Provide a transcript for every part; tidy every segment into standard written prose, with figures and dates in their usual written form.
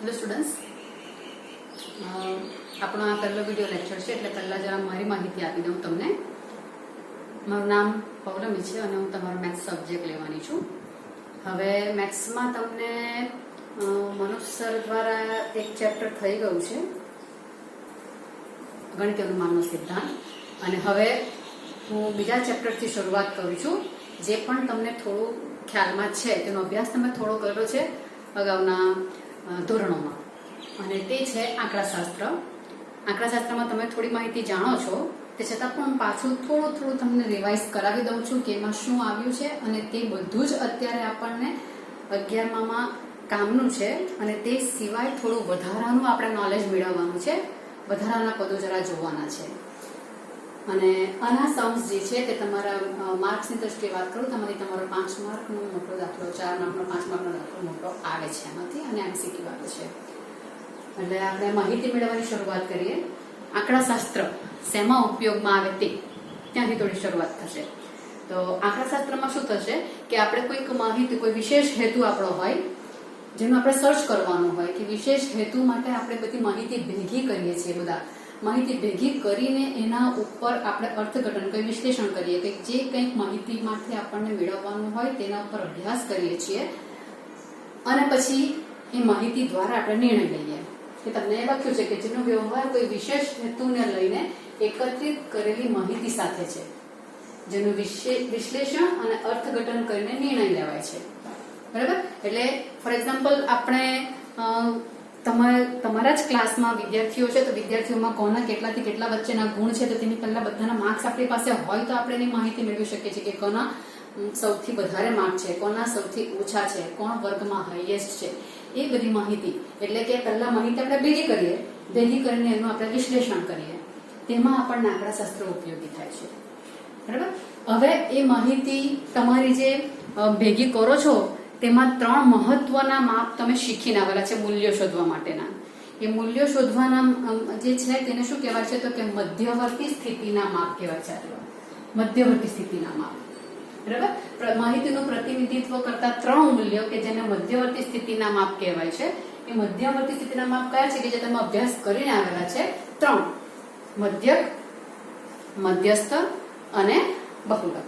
Hello students, આપણો આ પહેલો વિડીયો લેક્ચર છે એટલે પહેલાં જરા મારી માહિતી આપી દઉં તમને. મારું નામ પૌલમી છે અને હું તમારો મેથ્સ સબ્જેક્ટ લેવાની છું. હવે મેથ્સમાં તમને મનોજ સર દ્વારા એક ચેપ્ટર થઈ ગયું છે, ગણિત અનુમાનનો સિદ્ધાંત, અને હવે હું બીજા ચેપ્ટરથી શરૂઆત કરું છું. જે પણ તમને થોડું ખ્યાલમાં છે તેનો અભ્યાસ તમે થોડો કર્યો છે અગાઉના ધોરણોમાં, અને તે છે આંકડાશાસ્ત્ર. આંકડાશાસ્ત્રમાં તમે થોડી માહિતી જાણો છો, તે છતાં પણ પાછું થોડું તમને રિવાઇઝ કરાવી દઉં છું કે એમાં શું આવ્યું છે, અને તે બધું જ અત્યારે આપણને 11માં કામનું છે. અને તે સિવાય થોડું વધારાનું આપણે નોલેજ મેળવવાનું છે, વધારાના પદો જરા જોવાના છે. અને આના સમ્સ જે છે તે તમારા માર્ક્સની દ્રષ્ટિએ વાત કરું, તમારો 5 માર્કનો મોટો દાખલો, 4 માર્કનો 5 માર્કનો દાખલો મોટો આવે છે એમાંથી, અને MCQ આવે છે. એટલે આપણે માહિતી મેળવવાની શરૂઆત કરીએ. આંકડાશાસ્ત્ર શેમાં ઉપયોગમાં આવે તે ત્યાંથી થોડી શરૂઆત થશે. તો આંકડાશાસ્ત્રમાં શું થશે કે આપણે કોઈક માહિતી, કોઈ વિશેષ હેતુ આપણો હોય જેનું આપણે સર્ચ કરવાનું હોય, કે વિશેષ હેતુ માટે આપણે બધી માહિતી ભેગી કરીએ છીએ. બધા માહિતી ભેગી કરીને એના ઉપર આપણે અર્થઘટન, કંઈ વિશ્લેષણ કરીએ, કે જે કંઈક માહિતીમાંથી આપણને મેળવવાનું હોય તેના ઉપર અભ્યાસ કરીએ છીએ, અને પછી એ માહિતી દ્વારા આપણે નિર્ણય લઈએ. કે તમને એ લખ્યું છે કે જેનો વ્યવહાર કોઈ વિશેષ હેતુને લઈને એકત્રિત કરેલી માહિતી સાથે છે, જેનું વિશ્લેષણ અને અર્થઘટન કરીને નિર્ણય લેવાય છે. બરાબર? એટલે ફોર એક્ઝામ્પલ, આપણે તમારા જ ક્લાસમાં વિદ્યાર્થીઓ છે, તો વિદ્યાર્થીઓમાં કોના કેટલાથી કેટલા વચ્ચેના ગુણ છે, તો તેની પહેલા બધાના માર્ક્સ આપણી પાસે હોય તો આપણે એની માહિતી મેળવી શકીએ છીએ કે કોના સૌથી વધારે માર્ક છે, કોના સૌથી ઓછા છે, કોણ વર્ગમાં હાઈએસ્ટ છે. એ બધી માહિતી, એટલે કે પહેલા માહિતી આપણે ભેગી કરીએ, ભેગી કરીને એનું આપણે વિશ્લેષણ કરીએ, તેમાં આપણને આંકડાશાસ્ત્ર ઉપયોગી થાય છે. બરાબર? હવે એ માહિતી તમારી જે ભેગી કરો છો તેમાં 3 મહત્વના માપ તમે શીખીને આવેલા છે મૂલ્યો શોધવા માટેના. એ મૂલ્યો શોધવાના જે છે તેને શું કહેવાય છે, તો કે મધ્યવર્તી સ્થિતિના માપ કહેવાય છે. મધ્યવર્તી સ્થિતિના માપ. બરાબર? માહિતીનું પ્રતિનિધિત્વ કરતા 3 મૂલ્યો કે જેને મધ્યવર્તી સ્થિતિના માપ કહેવાય છે. એ મધ્યવર્તી સ્થિતિના માપ કયા છે કે જે તમે અભ્યાસ કરીને આવેલા છે? 3: મધ્યક, મધ્યસ્થ અને બહુલક.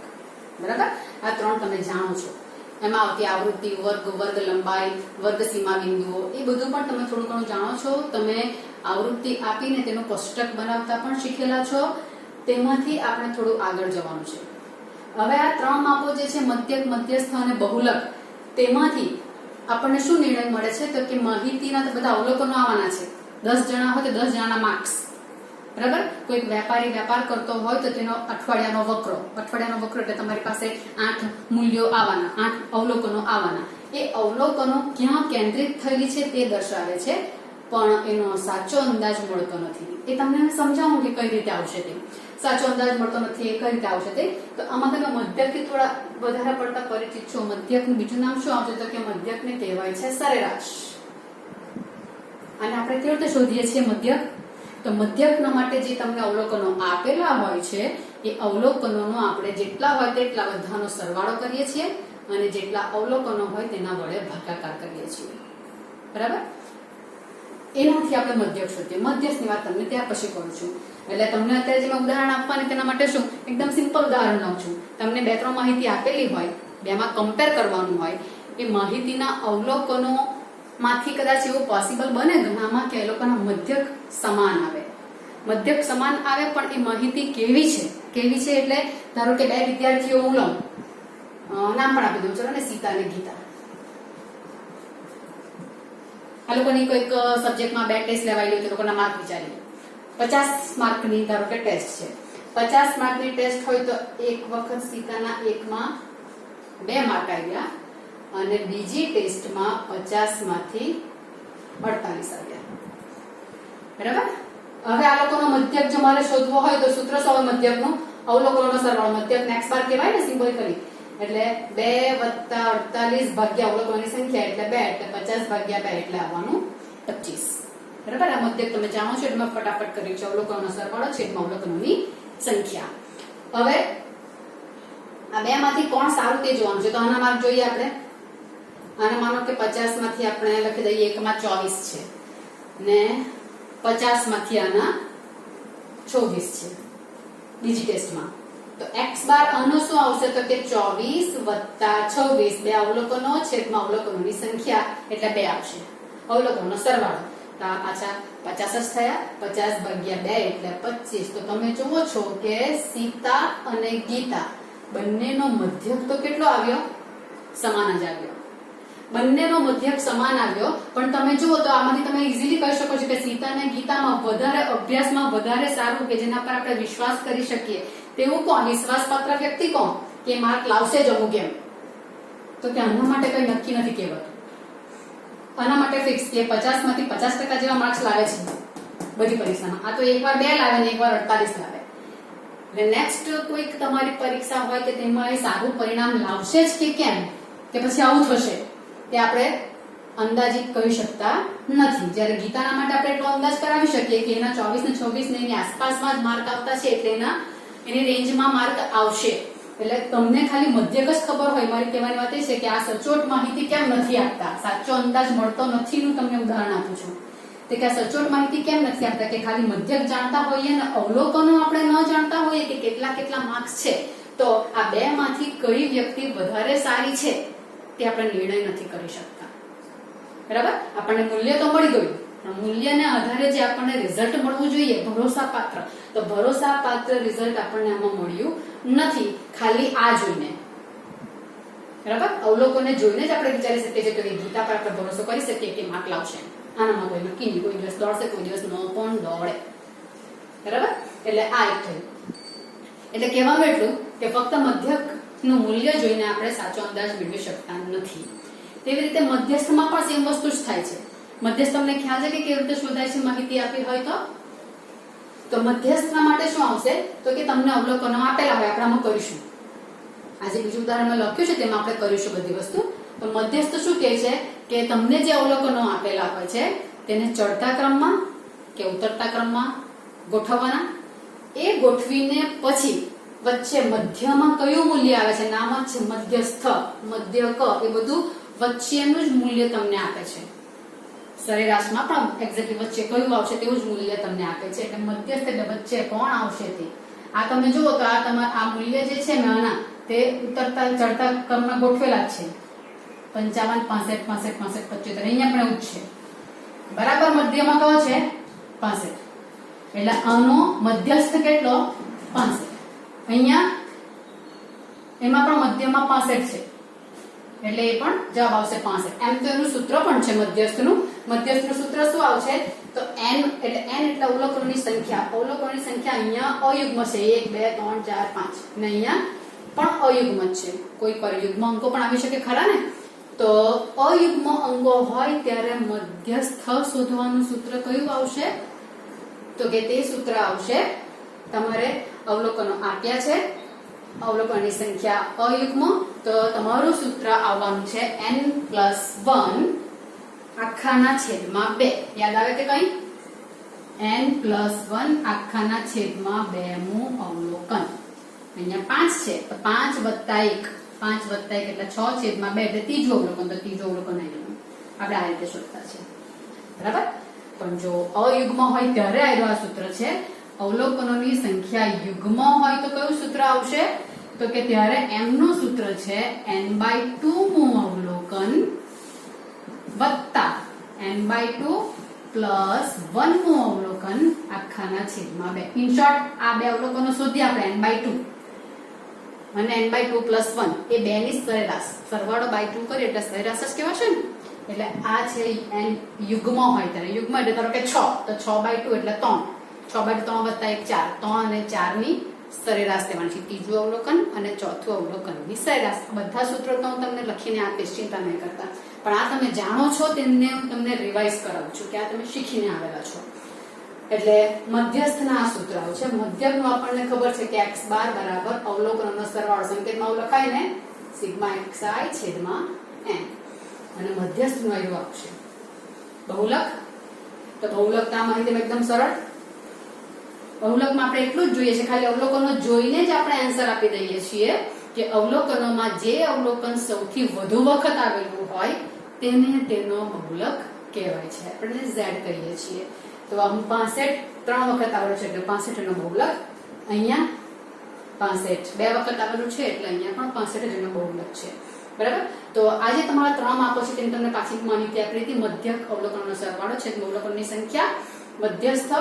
બરાબર? આ 3 તમે જાણો છો. એમાં આવતી આવૃત્તિ, વર્ગ લંબાઈ, વર્ગ સીમા બિંદુઓ, એ બધું પણ તમે થોડું ઘણું જાણો છો. તમે આવૃત્તિ આપીને તેનું કોષ્ટક બનાવતા પણ શીખેલા છો. તેમાંથી આપણે થોડું આગળ જવાનું છે. હવે આ 3 માપો જે છે, મધ્યક, મધ્યસ્થ અને બહુલક, તેમાંથી આપણને શું નિર્ણય મળે છે, તો કે માહિતીના બધા અવલોકનો આવવાના છે. 10 જણા હોય તો 10 જણાના માર્ક્સ. બરાબર? કોઈક વેપારી વેપાર કરતો હોય તો તેનો અઠવાડિયાનો વક્ર એટલે તમારી પાસે 8 મૂલ્યો આવવાના, 8 અવલોકનો આવવાના. એ અવલોકનો ક્યાં કેન્દ્રિત થયેલી છે તે દર્શાવે છે, પણ એનો સાચો અંદાજ મળતો નથી. એ તમને સમજાવું કે કઈ રીતે આવશે તે. સાચો અંદાજ મળતો નથી, એ કઈ રીતે આવશે તે. તો આમાં તમે મધ્યકથી થોડા વધારે પડતા પરિચિત છો. મધ્યકનું બીજું નામ શું આવશે, તો કે મધ્યકને કહેવાય છે સરેરાશ. અને આપણે કેવી રીતે શોધીએ છીએ મધ્યક? તો મધ્યકના માટે જે તમને અવલોકનો આપેલા હોય છે, એ અવલોકનોનો આપણે જેટલા હોય તેટલા બધાનો સરવાળો કરીએ છીએ, અને જેટલા અવલોકનો હોય તેના વડે ભાગાકાર કરીએ છીએ. બરાબર? એનાથી આપણે મધ્યક શોધીએ. મધ્યસ્થની વાત તમને ત્યાર પછી કરું છું. એટલે તમને અત્યારે જે ઉદાહરણ આપવાની તેના માટે શું, એકદમ સિમ્પલ ઉદાહરણ લઉં છું. તમને 2-3 માહિતી આપેલી હોય, બેમાં કમ્પેર કરવાનું હોય, એ માહિતીના અવલોકનો માંથી કદાચ એવું પોસિબલ બને ઘણામાં કે એ લોકોના મધ્યક સમાન આવે. મધ્યક સમાન આવે, પણ એ માહિતી કેવી છે એટલે ધારો કે 2 વિદ્યાર્થીઓ હું લઉં, નામ પણ આપી દઉં, ચલો ને, સીતા અને ગીતા. આ લોકોની કોઈક સબ્જેક્ટમાં 2 ટેસ્ટ લેવાયેલી હોય તો લોકોના માર્ક વિચારીએ. 50 માર્કની ધારો કે ટેસ્ટ છે. 50 માર્કની ટેસ્ટ હોય તો એક વખત સીતાના 1માં 2 માર્ક આવ્યા, અને બીજી ટેસ્ટમાં 50 માંથી 48 આવ્યા. બરાબર? હવે આ લોકોનો મધ્યક જો મારે શોધવો હોય તો સૂત્ર શું આવે મધ્યકનું? અવલોકનોનો સરવાળો. મધ્યકને x બાર કહેવાય ને, સિમ્બોલિકલી. એટલે 2 + 48 ભાગ્યા અવલોકનોની સંખ્યા એટલે 2, એટલે 50 ભાગ્યા 2 એટલે આવવાનું 25. બરાબર? આ મધ્યક તમે જાણો છો એટલે ફટાફટ કર્યું છે. અવલોકનોનો સરવાળો છેદમાં અવલોકનોની સંખ્યા. હવે આ 2 માંથી કોણ સારું તે જોવાનું છે. તો આના માર્ક જોઈએ આપણે. અને માનો કે 50 માંથી આપણે લખી દઈએ 1 માં 24 છે ને 50 માંથી આના 24 છે બીજી ટેસ્ટમાં, તો x બાર આનો શું આવશે તો કે 24 વત્તા 26, બે અવલોકનો છેદમાં અવલોકનોની સંખ્યા એટલે 2 આવશે, અવલોકનોનો સરવાળો. તો આ પાછા 50 જ થયા, 50 ભાગ્યા 2 એટલે 25. તો તમે જુઓ છો કે સીતા અને ગીતા બંનેનો મધ્યક તો કેટલો આવ્યો? સમાન જ આવ્યો. બંનેનો મધ્યક સમાન આવ્યો, પણ તમે જુઓ તો આમાંથી તમે ઈઝીલી કહી શકો છો કે સીતા અને ગીતામાં વધારે અભ્યાસમાં વધારે સારું કે જેના પર આપણે વિશ્વાસ કરી શકીએ તેવું કોણ? વિશ્વાસપાત્ર વ્યક્તિ કોણ કે માર્ક લાવશે જ અમુક એમ? તો કે આના માટે કઈ નક્કી નથી કહેવાતું. આના માટે ફિક્સ કે 50 માંથી 50% જેવા માર્ક્સ લાવે છે બધી પરીક્ષામાં. આ તો એકવાર 2 લાવે ને એકવાર 48 લાવે. એટલે નેક્સ્ટ કોઈક તમારી પરીક્ષા હોય કે તેમાં એ સારું પરિણામ લાવશે જ કે કેમ, કે પછી આવું થશે તે આપણે અંદાજિત કહી શકતા નથી. જ્યારે ગીતાના માટે આપણે એટલો અંદાજ કરાવી શકીએ કે એના 24 ને 26 ને એની આસપાસમાં જ માર્ક આવતા છે, એટલે એની રેન્જમાં માર્ક આવશે. એટલે તમને ખાલી મધ્યક જ ખબર હોય. મારી કહેવાની વાત એ છે કે આ સચોટ માહિતી કેમ નથી આપતા, સાચો અંદાજ મળતો નથી નું તમને ઉદાહરણ આપું છું. તો કે આ સચોટ માહિતી કેમ નથી આપતા કે ખાલી મધ્યક જાણતા હોઈએ ને અવલોકનો આપણે ન જાણતા હોઈએ કે કેટલા માર્ક્સ છે, તો આ બે માંથી કઈ વ્યક્તિ વધારે સારી છે તે આપણે નિર્ણય નથી કરી શકતા. બરાબર? આપણને મૂલ્ય તો મળી ગયું, પણ મૂલ્યના આધારે જે આપણને રિઝલ્ટ મળવું જોઈએ ભરોસાપાત્ર, તો ભરોસાપાત્ર રિઝલ્ટ આપણને આમાં મળ્યું નથી. ખાલી આ જોઈને, બરાબર, અવલોકને જોઈને જ આપણે વિચારી શકીએ છીએ કે ગીતા પર આપણે ભરોસો કરી શકીએ કે માર્ક લાવશે. આનામાં કોઈ નક્કી નહીં, કોઈ દિવસ દોડશે, કોઈ દિવસ ન પણ દોડે. બરાબર? એટલે આ એક થયું. એટલે કહેવાનું એટલું કે ફક્ત મધ્યક નું મૂલ્ય જોઈને આપણે સાચો અંદાજ મેળવી શકતા નથી. તેવી રીતે મધ્યસ્થમાં પણ સેમ વસ્તુ જ થાય છે. મધ્યસ્થ તમને ખ્યાલ છે કે કેવી રીતે શોધાય છે? માહિતી આપી હોય તો મધ્યસ્થના માટે શું આવશે તો કે તમને અવલોકનો આપેલા હોય, આપણે આમાં કરીશું. આજે બીજું ઉદાહરણ લખ્યું છે તેમાં આપણે કરીશું બધી વસ્તુ. તો મધ્યસ્થ શું કહે છે કે તમને જે અવલોકનો આપેલા હોય છે તેને ચડતા ક્રમમાં કે ઉતરતા ક્રમમાં ગોઠવવાના. એ ગોઠવીને પછી વચ્ચે મધ્યમાં કયું મૂલ્ય આવે છે, નામ જ છે મધ્યસ્થ, મધ્યક, એ બધું વચ્ચેનું જ મૂલ્ય તમને આપે છે. સરેરાશમાં પણ એક્ઝેક્ટલી વચ્ચે કયું આવશે તેવું જ મૂલ્ય તમને આપે છે. એટલે મધ્યસ્થ એટલે વચ્ચે કોણ આવશે તે. આ તમે જુઓ તો આ તમારા આ મૂલ્ય જે છે નાના તે ઉતરતા ચડતા ક્રમમાં ગોઠવેલા છે. 55, 65, 65, 65, 75 અહીંયા પણ એવું જ છે. બરાબર? મધ્યમાં કયો છે? 65. એટલે આનો મધ્યસ્થ કેટલો? 65. અહીંયા એમાં પણ મધ્યમાં 65 છે, એટલે એ પણ જવાબ આવશે 65. એમ તો એનું સૂત્ર પણ છે મધ્યસ્થનું. મધ્યસ્થનું સૂત્ર શું આવશે તો n એટલે n એટલે અવલોકનોની સંખ્યા. અવલોકનોની સંખ્યા અહીંયા અયુગ્મ છે, 1 2 3 4 5 ને અહીંયા પણ અયુગ્મ જ છે. કોઈ પર યુગ્મ અંકો પણ આવી શકે ખરા ને? તો અયુગ્મ અંકો હોય ત્યારે મધ્યસ્થ શોધવાનું સૂત્ર કયું આવશે તો કે તે સૂત્ર આવશે, તમારે અવલોકનો આપ્યા છે, અવલોકનની સંખ્યા અયુગ્મ, તો તમારું સૂત્ર આવવાનું છે n+1 આખાના છેદમાં 2. યાદ આવે કે કઈ? n+1 આખાના છેદમાં 2 મું અવલોકન. અહીંયા 5 છે તો 5 વત્તા 1, 5 વત્તા 1 એટલે 6 છેદમાં 2 એટલે ત્રીજું અવલોકન. તો ત્રીજું અવલોકન આવ્યું. આપણે આ રીતે શોધતા છે. બરાબર? પણ જો અયુગ્મ હોય ત્યારે આવ્યું આ સૂત્ર છે. અવલોકનોની સંખ્યા યુગ્મ હોય તો કયું સૂત્ર આવશે તો કે ત્યારે m નું સૂત્ર છે n/2 મું અવલોકન વત્તા n/2 પ્લસ 1 મું અવલોકન આખાના છેદમાં 2. ઇન શોર્ટ આ બે અવલોકનો શોધ્યા આપણે n/2 અને n/2 પ્લસ 1 એ બે ની સરેરાશ, સરવાળો by 2 કરીએ એટલે સરેરાશ જ કહેવાશે ને. એટલે આ છે n યુગ્મ હોય ત્યારે. યુગ્મ એટલે ધારો કે 6 તો 6/2 એટલે 3, 6/2 3 વત્તા 1 4, 3 અને 4 ની સરેરાશ લેવાની છે. ત્રીજું અવલોકન અને ચોથું અવલોકન ની સરેરાશ. બધા સૂત્રો તો હું તમને લખીને આપીશ, ચિંતા નહીં કરતા. પણ આ તમે જાણો છો તેમને હું તમને રિવાઇઝ કરાવું છું કે આ તમે શીખીને આવેલા છો. એટલે મધ્યસ્થના આ સૂત્ર છે. મધ્યકનું આપણને ખબર છે કે x બાર બરાબર અવલોકનોનો સરવાળો, સંકેતમાં લખાય ને σxi/n, અને મધ્યસ્થનું આવ્યું આવશે બહુલક. તો બહુલકતા માહિતી એકદમ સરળ. બહુલકમાં આપણે એટલું જ જોઈએ છે, ખાલી અવલોકનો જોઈને જ આપણે આન્સર આપી દઈએ છીએ. કે અવલોકનોમાં જે અવલોકન સૌથી વધુ વખત આવેલું હોય તેને તેનો બહુલક કહેવાય છે. આપણે Z કહીએ છીએ. તો આમ 65 3 વખત આવેલું છે એટલે 65 નો બહુલક. અહીંયા 65 2 વખત આવેલું છે એટલે અહીંયા પણ 65 એનો બહુલક છે. બરાબર. તો આજે તમારા 3 માપો છે તેની તમને પાછી માહિતી આપી હતી. મધ્યક અવલોકનનો સરવાળો છે અવલોકનની સંખ્યા, મધ્યસ્થ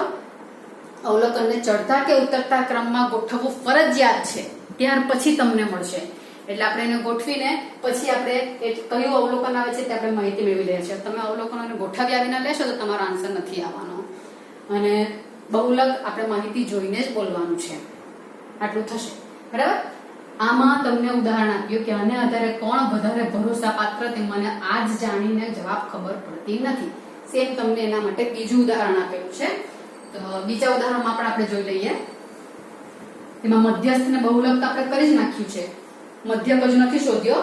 અવલોકનને ચડતા કે ઉતરતા ક્રમમાં ગોઠવવું ફરજિયાત છે, ત્યાર પછી તમને મળશે. એટલે આપણે એને ગોઠવીને પછી આપણે કયું અવલોકન આવે છે તે આપણે માહિતી મેળવી લઈએ છીએ. તમે અવલોકનોને ગોઠવ્યા વિના લેશો તો તમારો આન્સર નથી આવવાનો. અને બહુલક આપણે માહિતી જોઈને જ બોલવાનું છે. આટલું થશે. બરાબર. આમાં તમને ઉદાહરણ આપ્યું કે આને આધારે કોણ વધારે ભરોસાપાત્ર તે મને આજ જાણીને જવાબ ખબર પડતી નથી. સેમ તમને એના માટે બીજું ઉદાહરણ આપેલું છે. તો બીજા ઉદાહરણમાં પણ આપણે જોઈ લઈએ. એમાં મધ્યસ્થ ને બહુલક તો આપણે કરી જ નાખ્યું છે. મધ્યક જ નથી શોધ્યો.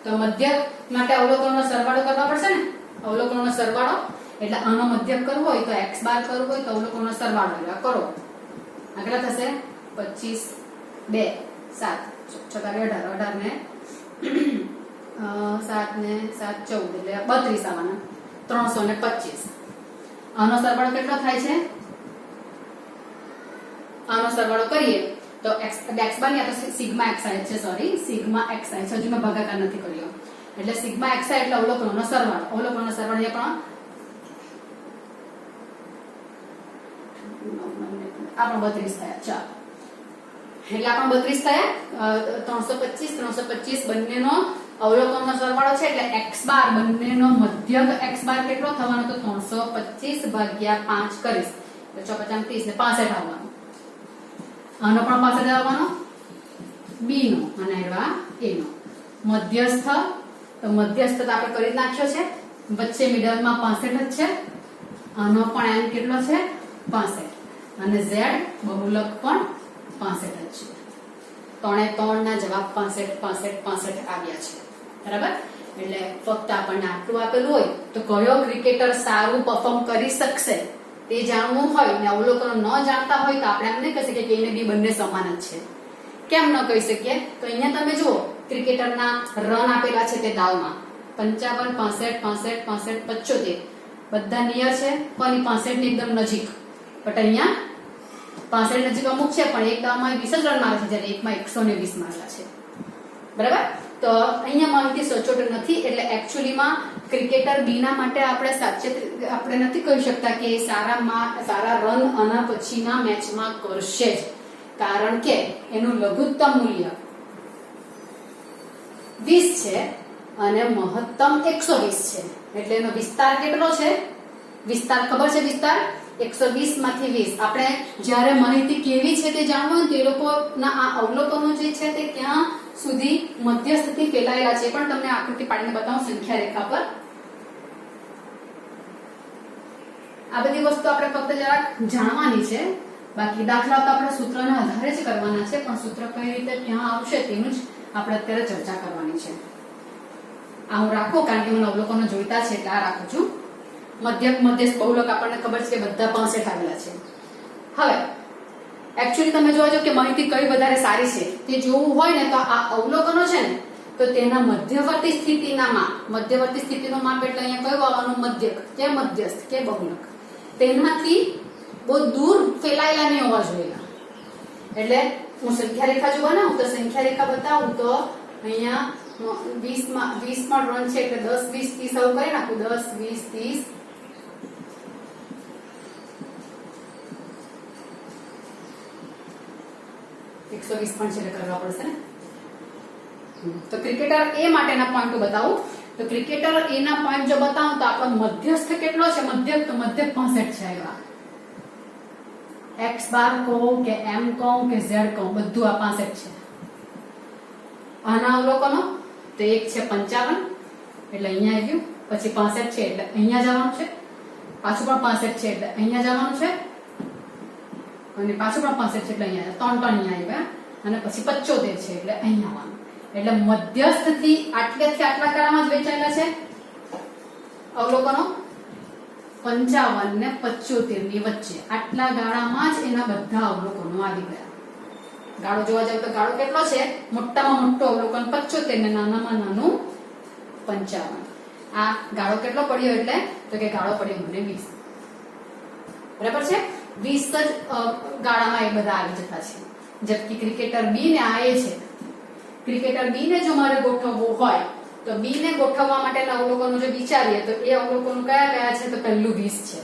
તો મધ્યક માટે અવલોકનનો સરવાળો કરવા પડશે ને. અવલોકનનો સરવાળો એટલે આનો મધ્યક કરવો હોય તો x બાર કરવો હોય તો અવલોકનનો સરવાળો કરો. આગળ થશે 25 2 7 18 ને 7 ને 7 14 એટલે 32 આવવાના 325. આનો સરવાળો કેટલો થાય છે? આનો સરવાળો કરીએ તો x બાર ની આપણે સિગ્મા xi છે, સોરી સિગ્મા xi છે, હજુ મેં ભાગાકાર નથી કર્યો. એટલે સિગ્મા xi એટલે અવલોકનોનો સરવાળો. અવલોકનોનો સરવાળો આપણો 32 થયા. ચાલો એટલે આપણો 32 થયા. 325 બંનેનો અવલોકનનો સરવાળો છે એટલે x બાર બંનેનો મધ્યક x બાર કેટલો થવાનો તો 325 ભાગ્યા 5 કરીશ તો 4 5 30 ને 65 આવવાનો. આનો પણ 65 આવવાનો. b નો અને આ a નો. મધ્યસ્થ તો મધ્યસ્થ તો આપણે કરી નાખ્યો છે. વચ્ચે મિડલમાં 65 જ છે. આનો પણ n કેટલો છે 65 અને z બહુલક પણ 65 જ છે. 3 ના જવાબ 65 આવ્યા છે. બરાબર. એટલે ફક્ત આપણને આટલું આપેલું હોય તો કયો ક્રિકેટર સારું પરફોર્મ કરી શકશે તે જાણવું હોય ને અવલોકનો ન જાણતા હોય તો આપણે એમ નહીં કહી શકીએ કે એને બી બંને સમાન જ છે. કેમ ન કહી શકીએ? તો અહીંયા તમે જુઓ ક્રિકેટરના રન આપેલા છે તે દાવમાં 55 65 65 75 બધા નિયર છે. કોની 65 ની એકદમ નજીક. બટ અહીંયા 65 નજીક અમુક છે પણ એક દાવમાં 20 જ રન મારે છે જ્યારે એકમાં 120 મારેલા છે. બરાબર. તો અહીંયા માહિતી સચોટ નથી એટલે એકચ્યુઅલીમાં ક્રિકેટર બી ના માટે આપણે નથી કહી શકતા કે સારા રન આના પછીના મેચમાં કરશે જ, કારણ કે એનું લઘુત્તમ મૂલ્ય 20 છે અને મહત્તમ 120 છે. એટલે એનો વિસ્તાર કેટલો છે? વિસ્તાર ખબર છે? વિસ્તાર 120 માંથી 20. આપણે જ્યારે માહિતી કેવી છે તે જાણવું હોય તો એ લોકોના આ અવલોકનો જે છે તે ક્યાં સુધી મધ્યસ્થથી ફેલાયેલા છે પણ તમને આકૃતિ પાડીને બતાવું સંખ્યા રેખા પર. આ બધી વસ્તુ આપણે ફક્ત જરાક જાણવાની છે. બાકી દાખલા તો આપણે સૂત્રના આધારે જ કરવાના છે પણ સૂત્ર કઈ રીતે ક્યાં આવશે તેનું જ આપણે અત્યારે ચર્ચા કરવાની છે. આ હું રાખું કારણ કે મને અવલોકનો જોઈતા છે એટલે આ રાખું છું. મધ્યસ્થ બહુલક આપણને ખબર છે કે બધા 65 આવેલા છે. હવે એકચ્યુઅલી તમે જોજો કે માહિતી કઈ વધારે સારી છે તે જોવું હોય ને તો આ અવલોકનો છે ને તો તેના મધ્યવર્તી સ્થિતિનો માપ એટલે અહીંયા કયું આવવાનું? મધ્યક કે મધ્યસ્થ કે બહુલક. તેનાથી બહુ દૂર ફેલાયેલા નહીં હોવા જોઈએ. એટલે હું સંખ્યા રેખા જો બનાવું તો સંખ્યા રેખા બતાવું તો અહીંયા 20 માં રન છે એટલે 10 20 30 આવું કરી નાખું. 10 20 30 120 પણ છે કરવા પડશે ને. તો ક્રિકેટર એ માટેના પોઈન્ટ બતાવું તો ક્રિકેટર એ ના પોઈન્ટ જો બતાવું તો આપણો મધ્યસ્થ કેટલો છે? મધ્યક તો મધ્યક 65 છે. એવા x બાર કહું કે m કહું કે z કહું બધું આ 65 છે. આના અવલોકનો તો એક છે 55 એટલે અહીંયા આવી ગયું. પછી 65 છે એટલે અહીંયા જવાનું છે. પાછું પણ 65 છે એટલે અહીંયા જવાનું છે અને પાછું પણ 65 છે એટલે અહીંયા 3 અહીંયા આવ્યા અને પછી 75 છે એટલે અહીંયા આવવાનું. એટલે મધ્યસ્થ થી આટલેથી આટલા ગાળામાં જ વેચાયેલા છે અવલોકનો. 55 ને 75 ની વચ્ચે આટલા ગાળામાં જ એના બધા અવલોકનો આવી ગયા. ગાળો જોવા જાવ તો ગાળો કેટલો છે? મોટામાં મોટો અવલોકન 75 ને નાનામાં નાનું 55. આ ગાળો કેટલો પડ્યો એટલે તો કે ગાળો પડ્યો મને 20. બરાબર છે? 20 જ ગાળામાં એ બધા આવી જતા છે. જબકી ક્રિકેટર બી ને આ એ છે. ક્રિકેટર બી ને જો મારે ગોઠવવું હોય તો બી ને ગોઠવવા માટેના અવલોકનો જો વિચારીએ તો એ અવલોકનો કયા કયા છે? તો પહેલું 20 છે,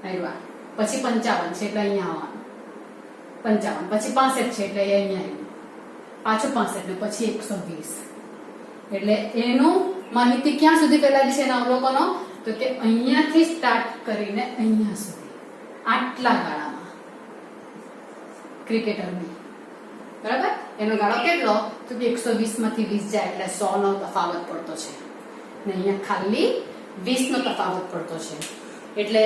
આવ્યા. પછી 55 છે એટલે અહીંયા આવવાનું, 55 પછી 65 છે એટલે અહીંયા આવ્યું, પાછું 65 ને પછી 120. એટલે એનું માહિતી ક્યાં સુધી ફેલાયેલી છે એના અવલોકનો? તો કે અહીંયાથી સ્ટાર્ટ કરીને અહીંયા સુધી, આટલા ગાળામાં ક્રિકેટર બી. બરાબર? એનો ગાળો કેટલો? તો કે 120 માંથી 20 જાય એટલે 100 નો તફાવત પડતો છે ને અહીંયા ખાલી 20 નો તફાવત પડતો છે. એટલે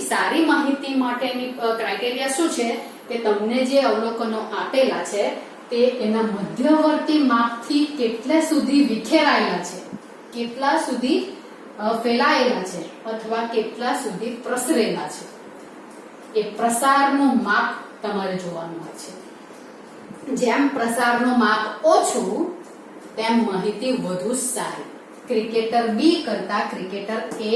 સારી માહિતી માટેની ક્રાઇટેરિયા શું છે કે તમને જે અવલોકનો આપેલા છે તે એના મધ્યવર્તી માપથી કેટલા સુધી વિખેરાયેલા છે, કેટલા સુધી ફેલાયેલા છે અથવા કેટલા સુધી પ્રસરેલા છે. એ પ્રસારનું માપ તમારે જોવાનું હોય છે. જેમ પ્રસારનું માપ ઓછું તેમ માહિતી વધુ સારી. ક્રિકેટર બી કરતા ક્રિકેટર એ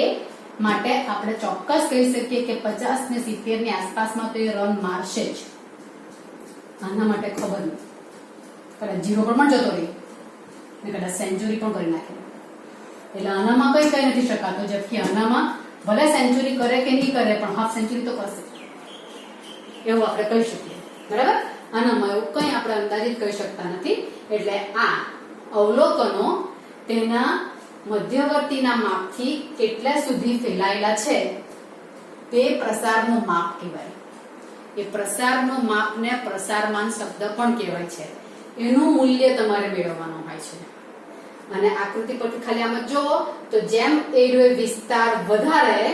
માટે આપણે ચોક્કસ કહી શકીએ કે 50 ને 70 ની આસપાસમાં તો એ રન મારશે જ. આના માટે ખબર નથી, કદાચ 0 પર પણ જતો રહી ને કદાચ સેન્ચુરી પણ કરી નાખે. એટલે આનામાં કઈ નથી શકાતો. જબકી આનામાં ભલે સેન્ચુરી કરે કે નહીં કરે પણ હાફ સેન્ચુરી તો કરશે એવું આપણે કહી શકીએ. બરાબર? આનામાં એવું કઈ આપણે અંદાજિત કરી શકતા નથી. એટલે આ અવલોકનો તેના મધ્યવર્તીના માપથી કેટલા સુધી ફેલાયેલા છે તે પ્રસારનું માપ કહેવાય. એ પ્રસારનું માપને પ્રસારમાન શબ્દ પણ કહેવાય છે. એનું મૂલ્ય તમારે મેળવવાનું હોય છે. અને આકૃતિ પરથી ખાલી આમ જુઓ તો જેમ એરિયો વિસ્તાર વધારે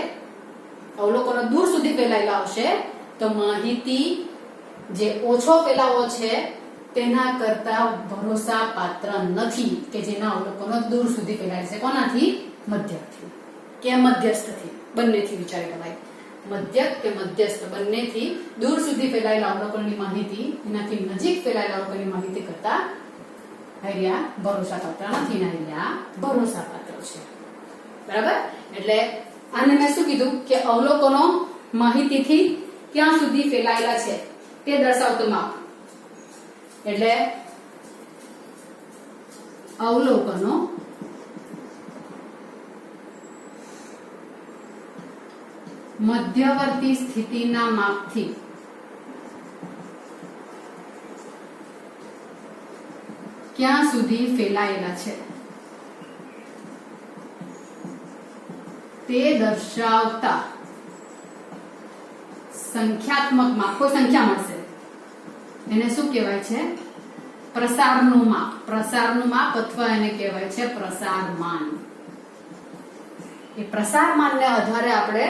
અવલોકનો દૂર સુધી ફેલાયેલા હશે તો માહિતી જે ઓછો ફેલાવો છે તેના કરતા ભરોસા પાત્ર નથી કે જેના અવલોકનો દૂર સુધી ફેલાય છે. કોનાથી? મધ્યકથી કે મધ્યસ્થથી, બંનેથી વિચારી લેવાય. મધ્યક કે મધ્યસ્થ બંનેથી દૂર સુધી ફેલાયેલા અવલોકનની માહિતી એનાથી નજીક ફેલાયેલા અવલોકનની માહિતી કરતા હૈયા ભરોસા પાત્ર નથી ને હૈયા ભરોસા પાત્ર છે. બરાબર? એટલે આને મેં શું કીધું કે અવલોકનો માહિતીથી ક્યાં સુધી ફેલાયેલા છે તે દર્શાવતું માપ. એટલે અવલોકનો મધ્યવર્તી સ્થિતિના માપથી ક્યાં સુધી ફેલાયેલા છે તે દર્શાવતા સંખ્યાત્મક માપ, કોઈ સંખ્યા મળશે, એને શું કહેવાય છે? પ્રસારનું માપ. પ્રસારનું માપ અથવા એને કહેવાય છે પ્રસારમાન. એ પ્રસારમાનને આધારે આપણે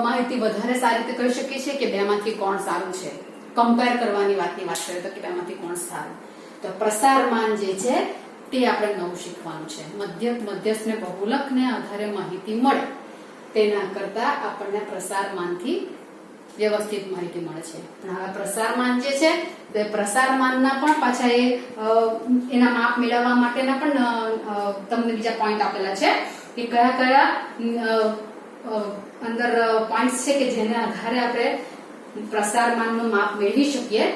માહિતી વધારે સારી રીતે કહી શકીએ છીએ કે બેમાંથી કોણ સારું છે. કમ્પેર કરવાની વાતની વાત કરીએ તો કે બેમાંથી કોણ સારું. તો પ્રસારમાન જે છે તે આપણે નવું શીખવાનું છે. મધ્યસ્થ ને બહુલકને આધારે માહિતી મળે તેના કરતા આપણને પ્રસારમાનથી વ્યવસ્થિત માહિતી મળે છે. પણ હવે પ્રસારમાન જે છે તે પ્રસારમાનના પણ પાછા એના માપ મેળવવા માટેના પણ તમને બીજા પોઈન્ટ આપેલા છે કે કયા કયા અંદર પોઈન્ટ્સ છે કે જેના આધારે આપણે પ્રસારમાનનું માપ મેળવી શકીએ.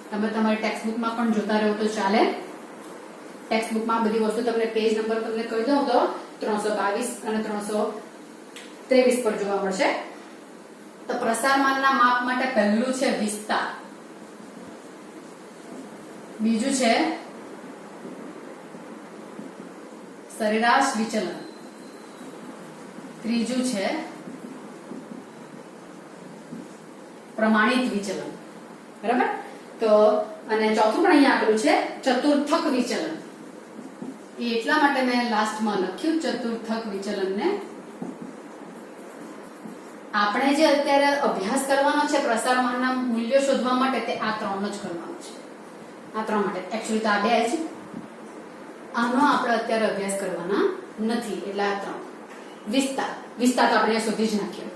તમે તમારી ટેક્સ્ટબુકમાં પણ જોતા રહો તો ચાલે. ટેક્સ્ટબુકમાં બધી વસ્તુ તમને પેજ નંબર તમને કહી દઉં તો 322 અને 323 પર જોવા મળશે. તો પ્રસારમાનના માપ માટે પહેલું છે વિસ્તાર, બીજું છે સરેરાશ વિચલન, ત્રીજું છે પ્રમાણિત વિચલન. બરાબર? તો અને ચોથું પણ અહીંયા આપેલું છે ચતુર્થક વિચલન. એ એટલા માટે મેં લાસ્ટમાં લખ્યું ચતુર્થક વિચલનને. આપણે જે અત્યારે અભ્યાસ કરવાનો છે પ્રસારમાનના મૂલ્યો શોધવા માટે તે આ ત્રણ જ કરવાનો છે. આ ત્રણ માટે એકચ્યુઅલી તો આ બે છે. આનો આપણે અત્યારે અભ્યાસ કરવાના નથી. એટલે આ ત્રણ. વિસ્તાર તો આપણે શોધી જ નાખ્યો.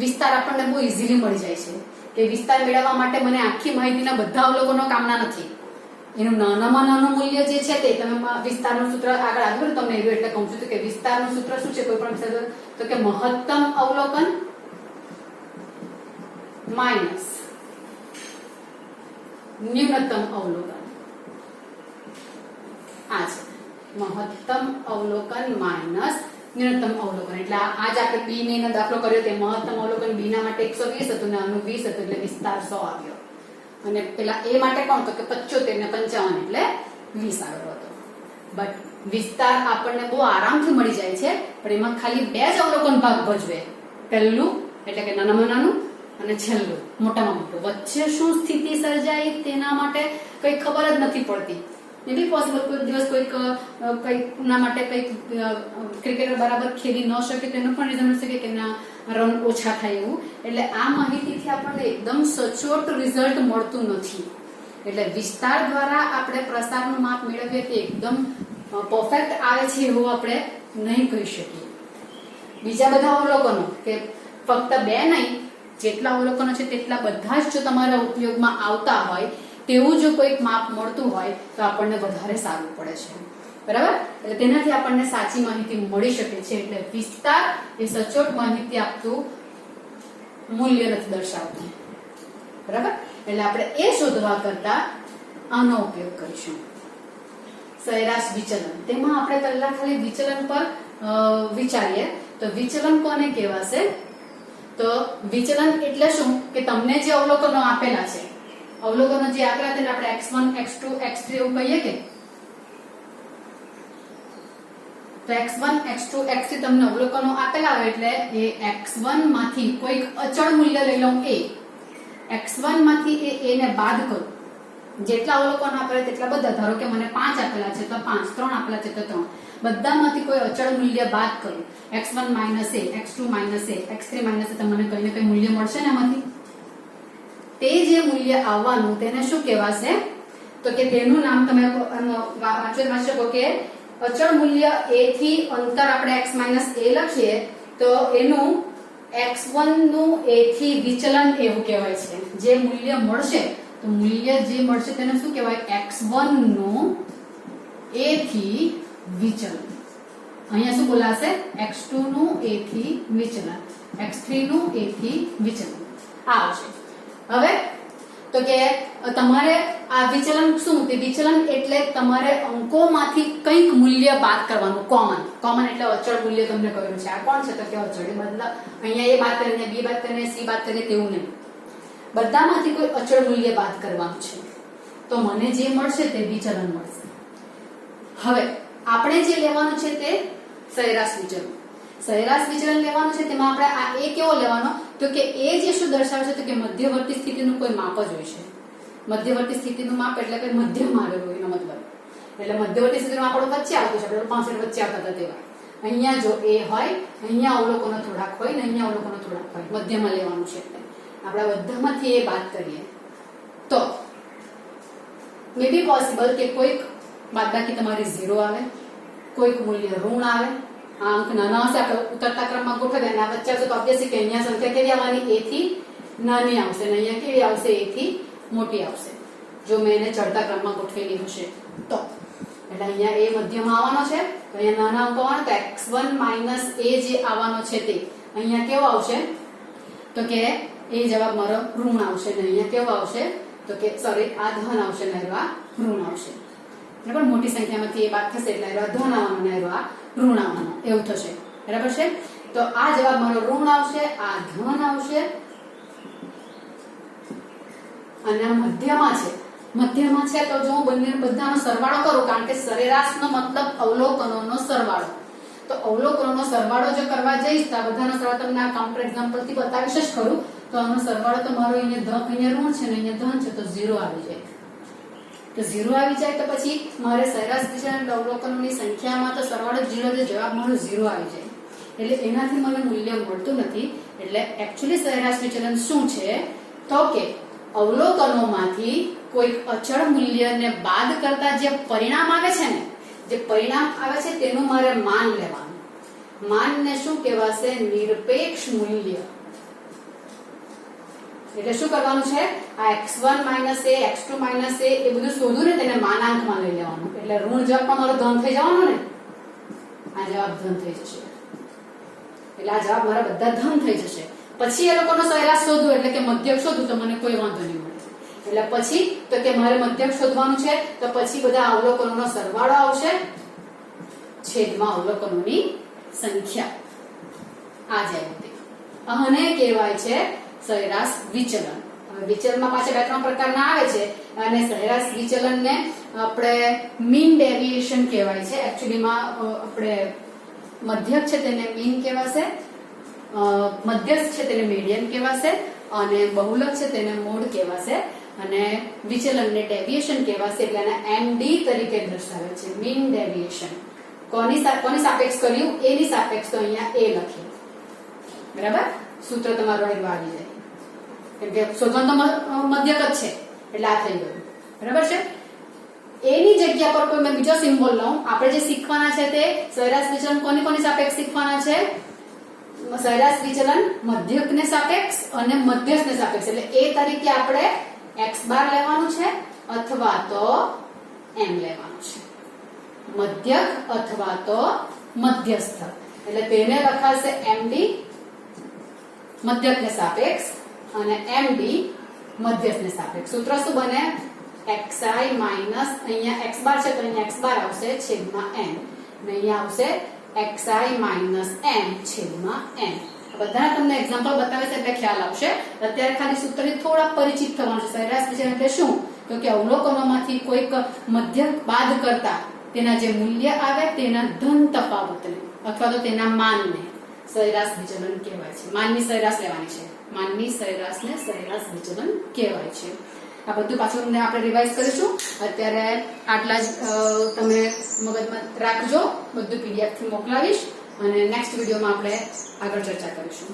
વિસ્તાર આપણને બહુ ઇઝીલી મળી જાય છે કે વિસ્તાર મેળવવા માટે મને આખી માહિતીના બધા અવલોકનો કામના નથી. એનું નાનામાં નાનું મૂલ્ય જે છે તે તમે વિસ્તારનું સૂત્ર આગળ આવ્યું તમને એવું એટલે કહું છું કે વિસ્તારનું સૂત્ર શું છે કોઈ પણ વિસ્તાર તો કે મહત્તમ અવલોકન માઇનસ ન્યૂનતમ અવલોકન. આ છે મહત્તમ અવલોકન માઇનસ ન્યૂનતમ અવલોકન. એટલે આજ આપણે બી ને દાખલો કર્યો તે મહત્તમ અવલોકન બી ના માટે 120 હતું ને આનું 20 હતું એટલે વિસ્તાર 100 આવ્યો. અને પેલા એ માટે કોણ તો કે 75 ને 55 એટલે 20 આવ્યો હતો. બટ વિસ્તાર આપણને બહુ આરામથી મળી જાય છે, પણ એમાં ખાલી બે જ અવલોકન ભાગ ભજવે. પહેલું એટલે કે નાનામાં નાનું અને છેલ્લું મોટામાં મોટું. વચ્ચે શું સ્થિતિ સર્જાય તેના માટે કઈ ખબર જ નથી પડતી. એ બી પોસિબલ કોઈ દિવસ કોઈના માટે કઈક ક્રિકેટર બરાબર ખેલી ન શકે તેનું પણ રીઝન હશે કે એમના રન ઓછા થાય એવું. એટલે આ માહિતીથી આપણને એકદમ સચોટ રિઝલ્ટ મળતું નથી. એટલે વિસ્તાર દ્વારા આપણે પ્રસારનું માપ મેળવીએ તે એકદમ પરફેક્ટ આવે છે એવું આપણે નહીં કહી શકીએ. બીજા બધા અવલોકનો કે ફક્ત બે નહીં, જેટલા અવલોકનો છે તેટલા બધા જ જો તમારા ઉપયોગમાં આવતા હોય તેવું જો કોઈક માપ મળતું હોય તો આપણને વધારે સારું પડે છે. બરાબર? એટલે તેનાથી આપણને સાચી માહિતી મળી શકે છે. એટલે વિસ્તાર એ સચોટ માહિતી આપતું મૂલ્ય નથી દર્શાવતું. બરાબર? એટલે આપણે એ શોધવા કરતા આનો ઉપયોગ કરીશું. સરેરાશ વિચલન. તેમાં આપણે પહેલા ખાલી વિચલન પર વિચારીએ તો વિચલન કોને કહેવાશે? તો વિચલન એટલે શું કે તમને જે અવલોકનો આપેલા છે, અવલોકનો જે આપેલા તેને આપણે x1 x2 x3 એવું કહીએ કે તો x1 x2 x3 તમને અવલોકનો આપેલા હોય એટલે એ x1 માંથી કોઈક અચળ મૂલ્ય લઈ લઉં a. x1 માંથી a ને બાદ કરું. જેટલા અવલોકનો આપેલા તેટલા બધા. ધારો કે મને 5 આપેલા છે તો 5, 3 આપેલા છે તો 3. બધામાંથી કોઈ અચળ મૂલ્ય બાદ કરું. x1 - a, x2 - a, x3 - a તો મને કઈ ને કઈ મૂલ્ય મળશે ને આમાંથી. તે જે મૂલ્ય આવવાનું તેને શું કહેવાશે? તો કે તેનું નામ તમે વાંચી શકો કે અચળ મૂલ્ય a થી અંતર આપણે x - a લખીએ તો એનું x1 નું a થી વિચલન એવું કહેવાય છે. જે મૂલ્ય મળશે તો મૂલ્ય જે મળશે તેને શું કહેવાય? x1 નું a થી વિચલન. અહીંયા શું બોલાશે? x2 નું a થી વિચલન, x3 નું a થી વિચલન. આ આવશે. હવે તો કે તમારે આ વિચલન શું? તે વિચલન એટલે તમારે અંકોમાંથી કંઈક મૂલ્ય બાદ કરવાનું. કોમન એટલે અચળ મૂલ્ય તમને કહ્યું છે. આ કોણ છે? તો કે અચળ. મતલબ અહીંયા a બાદ કરીને b બાદ કરીને c બાદ કરીને તેવું નહીં. બધામાંથી કોઈ અચળ મૂલ્ય બાદ કરવાનું છે તો મને જે મળશે તે વિચલન મળશે. હવે આપણે જે લેવાનું છે તે સરેરાશ વિચલન. સરેરાશ વિચલન લેવાનું છે. તેમાં આપણે આ a કેવો લેવાનો? તો કે a જે શું દર્શાવે છે? તો કે મધ્યવર્તી સ્થિતિનું કોઈ માપ જ હોય છે. મધ્યવર્તી સ્થિતિનું માપ એટલે કે મધ્યમાં આવેલું એનો મતલબ. એટલે મધ્યવર્તી સ્થિતિનું માપ આપણું વચ્ચે આવતું છે. આપણે 65 વચ્ચે આવતા હતા તેવા. અહીંયા જો a હોય, અહીંયા અવલોકનો થોડાક હોય ને અહીંયા અવલોકનો થોડાક હોય. મધ્યમાં લેવાનું છે. આપણે બધામાંથી a બાદ કરીએ તો મે બી પોસિબલ કે કોઈક બાદબાકી તમારી 0 આવે, કોઈક મૂલ્ય ઋણ આવે. આ અંક નાના હશે આપણે ઉતરતા ક્રમમાં ગોઠવીએ અને આ વચ્ચે આવશે તો ઓબ્વિયસલી કે અહીંયા સંખ્યા કેવી આવવાની? a થી નાની આવશે અને અહીંયા કેવી આવશે? a થી મોટી આવશે. જો મેં એને ચડતા ક્રમમાં ગોઠવેલી હશે તો. એટલે અહીંયા a મધ્યમાં આવવાનો છે તો અહીંયા નાના અંકો આવવાનો તો x1 - a જે આવવાનો છે તે અહીંયા કેવો આવશે? તો કે એ જવાબ મારો ઋણ આવશે ને અહીંયા કેવો આવશે? તો કે સોરી આ ધન આવશે ને આ ઋણ આવશે. બરાબર? મોટી સંખ્યામાંથી એ બાદ થશે એટલે આ ધન આવવાનો ને આ ઋણ આવવાનો એવું થશે. બરાબર છે? તો આ જવાબ મારો ઋણ આવશે, આ ધન આવશે અને આ મધ્યમાં છે. મધ્યમાં છે તો જો હું બધાનો સરવાળો કરું, કારણ કે સરેરાશનો મતલબ અવલોકનોનો સરવાળો. તો અવલોકનોનો સરવાળો જો કરવા જઈશ તો બધાનો સરવાળો તમને આ કાઉન્ટર એક્ઝામ્પલ થી બતાવીશ જ ખરું. તો આનો સરવાળો તો મારો અહીંયા ઋણ છે ને અહીંયા ધન છે તો 0 આવી જાય. તો 0 આવી જાય તો પછી મારે સરેરાશ વિચલન અવલોકનોની સંખ્યામાં તો સરવાળો 0 છે, જવાબ મારો 0 આવી જાય. એટલે એનાથી મને મૂલ્ય મળતું નથી. એટલે એક્ચ્યુઅલી સરેરાશ વિચલન શું છે? તો કે અવલોકનોમાંથી કોઈક અચળ મૂલ્યને બાદ કરતા જે પરિણામ આવે છે ને, જે પરિણામ આવે છે તેનું મારે માન લેવાનું. માનને શું કહેવાશે? નિરપેક્ષ મૂલ્ય. એટલે શું કરવાનું છે, આ x1 minus a x2 minus a એ બધું શોધું ને તેને માનાંકમાં લઈ લેવાનું, એટલે ઋણ જવાબ પણ મારો ધન થઈ જવાનો ને, આ જવાબ ધન થઈ જશે, એટલે આ જવાબ મારા બધા ધન થઈ જશે. પછી એ લોકોનો સરેરાશ શોધવું એટલે કે મધ્યક શોધવું તો મને કોઈ વાંધો નહીં મળે. એટલે પછી તો કે મારે મધ્યક શોધવાનું છે તો પછી બધા અવલોકનોનો સરવાળો આવશે છેદમાં અવલોકનોની સંખ્યા. આ જાય આને કહેવાય છે સરેરાશ વિચલન. હવે વિચલનમાં પાછા બે ત્રણ પ્રકારના આવે છે અને સરેરાશ વિચલનને આપણે મીન ડેવિએશન કહેવાય છે. એકચ્યુઅલીમાં આપણે મધ્યક છે તેને મીન કહેવાશે, મધ્યસ્થ છે તેને મીડિયન કહેવાશે અને બહુલક છે તેને મોડ કહેવાશે અને વિચલનને ડેવિએશન કહેવાશે. એટલે આને MD તરીકે દર્શાવે છે, મીન ડેવિએશન. કોની સાપેક્ષ કર્યું, એની સાપેક્ષ તો અહીંયા a લખીએ, બરાબર. સૂત્ર તમારું આવી જાય કેમ કે શોધવાનું તો મધ્યક જ છે એટલે આ થઈ ગયું, બરાબર છે. એની જગ્યા પર કોઈ મેં બીજો સિમ્બોલ લઉં. આપણે જે શીખવાના છે તે સરેરાશ વિચલન કોની સાપેક્ષ શીખવાના છે, સરેરાશ વિચલન મધ્યકને સાપેક્ષ અને મધ્યસ્થને સાપેક્ષ. એટલે a તરીકે આપણે x બાર લેવાનું છે અથવા તો m લેવાનું છે, મધ્યક અથવા તો મધ્યસ્થ. એટલે તેને લખાશે MD મધ્યકને સાપેક્ષ અને MD મધ્યસ્થને સાપેક્ષ. સૂત્ર શું બને, xi માઇનસ અહીંયા x બાર છે તો અહીંયા x બાર આવશે છેદમાં n અને અહીંયા આવશે xi માઇનસ m છેદમાં n. બધાના તમને એક્ઝામ્પલ બતાવે છે એટલે ખ્યાલ આવશે. અત્યારે ખાલી સૂત્રથી થોડા પરિચિત થવાનું છે. સરેરાશ વિચલન એટલે શું, તો કે અવલોકનોમાંથી કોઈક મધ્યક બાદ કરતા તેના જે મૂલ્ય આવે તેના ધન તફાવતને અથવા તો તેના માનને સરેરાશ વિચલન કહેવાય છે. માનની સરેરાશ લેવાની છે, માનની સરેરાશને સરેરાશ વિચલન કહેવાય છે. આ બધું પાછું આપણે રિવાઇઝ કરીશું. અત્યારે આટલા જ તમે મગજમાં રાખજો. બધું PDF થી મોકલાવીશ અને નેક્સ્ટ વિડીયોમાં આપણે આગળ ચર્ચા કરીશું.